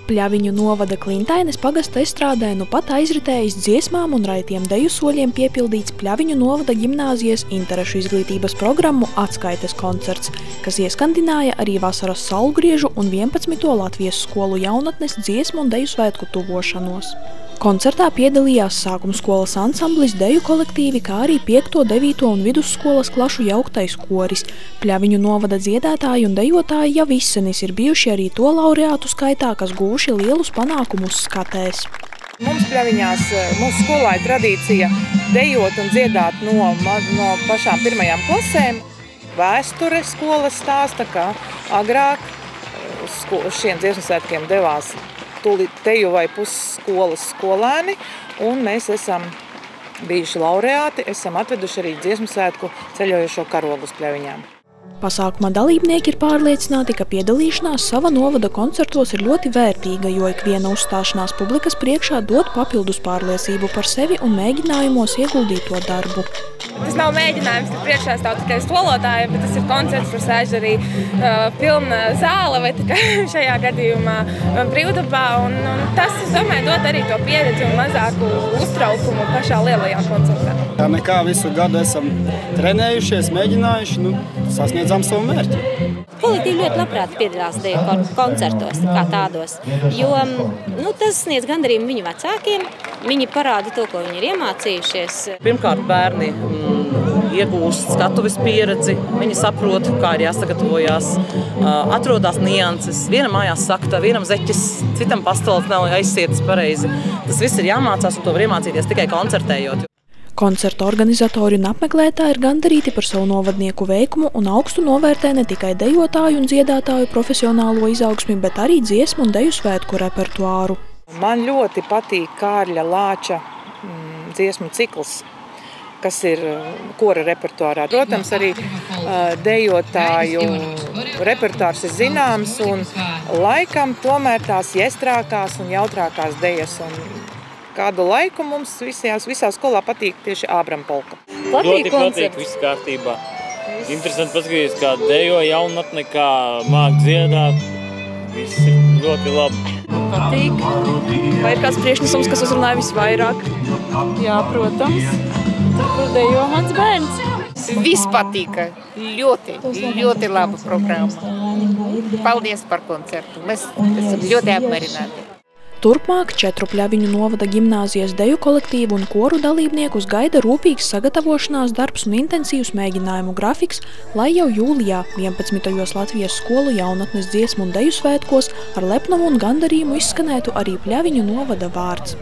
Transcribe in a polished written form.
Pļaviņu novada Klintaines pagasta estrādē nu pat aizritējis dziesmām un raitiem deju soļiem piepildīts Pļaviņu novada ģimnāzijas interešu izglītības programmu atskaites koncerts, kas ieskandināja arī vasaras saulgriežu un 11. Latvijas skolu jaunatnes dziesmu un deju svētku tuvošanos. Koncertā piedalījās sākumskolas ansamblis, deju kolektīvi, kā arī 5., 9. un vidusskolas klašu jauktais koris. Pļaviņu novada dziedātāji un dejotāji jau izsenis ir bijuši arī to laureātu skaitā, kas guvuši lielus panākumus skatēs. Mums Pļaviņās, mūsu skolā ir tradīcija dejot un dziedāt no pašām pirmajām klasēm. Vēsture skolas stāsta, ka agrāk uz šiem dziesmu svētkiem devās teju vai pusskolas skolēni, un mēs esam bijuši laureāti, esam atveduši arī dziesmu svētku ceļojošo karogu uz Pļaviņām. Pasākuma dalībnieki ir pārliecināti, ka piedalīšanās sava novada koncertos ir ļoti vērtīga, jo ikviena uzstāšanās publikas priekšā dod papildus pārliecību par sevi un mēģinājumos ieguldīt to darbu. Tas nav mēģinājums, ka priekšā stāv tikai skolotāji, bet tas ir koncerts, kur sēž arī pilna zāle vai tikai šajā gadījumā brīvdabā. Un tas, es domāju, dod arī to pieredzi un mazāku uztraukumu pašā lielajā koncertā. Jā, nekā visu gadu esam trenējušies, mēģinājuši, sasniedzām savu mērķi. Kolektīvi ļoti labprāt piedalās deju koncertos kā tādos, jo tas sniedz gandarījumu viņu vecākiem, viņi parāda to, ko viņi ir iemācījušies. Pirmkārt, bērni iegūst skatuves pieredzi, viņi saprot, kā ir jāsagatavojās, atrodās nianses. Vienam mājās sakta, vienam zeķis, citam pastols nav aizsietas pareizi. Tas viss ir jāmācās un to var iemācīties tikai koncertējot. Koncerta organizatori un apmeklētāji ir gandarīti par savu novadnieku veikumu un augstu novērtē ne tikai dejotāju un dziedātāju profesionālo izaugsmi, bet arī dziesmu un deju svētku repertuāru. Man ļoti patīk Kārļa Lāča dziesmu cikls, kas ir kora repertuārā. Protams, arī dejotāju repertuārs ir zināms un laikam tomēr tās jestrākās un jautrākās dejas. Kādu laiku mums visā skolā patīk tieši Ābrampolka. Ļoti patīk, viss kārtībā. Interesanti paskatīties, kā dejo jaunatne, kā māk dziedāt. Viss ir ļoti labi. Patīk. Vai ir kāds priekšnesums, kas uzrunāja visvairāk? Jā, protams. Tur, kur dejo mans bērns. Viss patīka. Ļoti laba programma. Paldies par koncertu. Mēs esam ļoti apmierināti. Turpmāk 4 Pļaviņu novada ģimnāzijas deju kolektīvu un koru dalībniekus gaida rūpīgs sagatavošanās darbs un intensīvs mēģinājumu grafiks, lai jau jūlijā 11. Latvijas skolu jaunatnes dziesmu un deju svētkos ar lepnumu un gandarījumu izskanētu arī Pļaviņu novada vārds.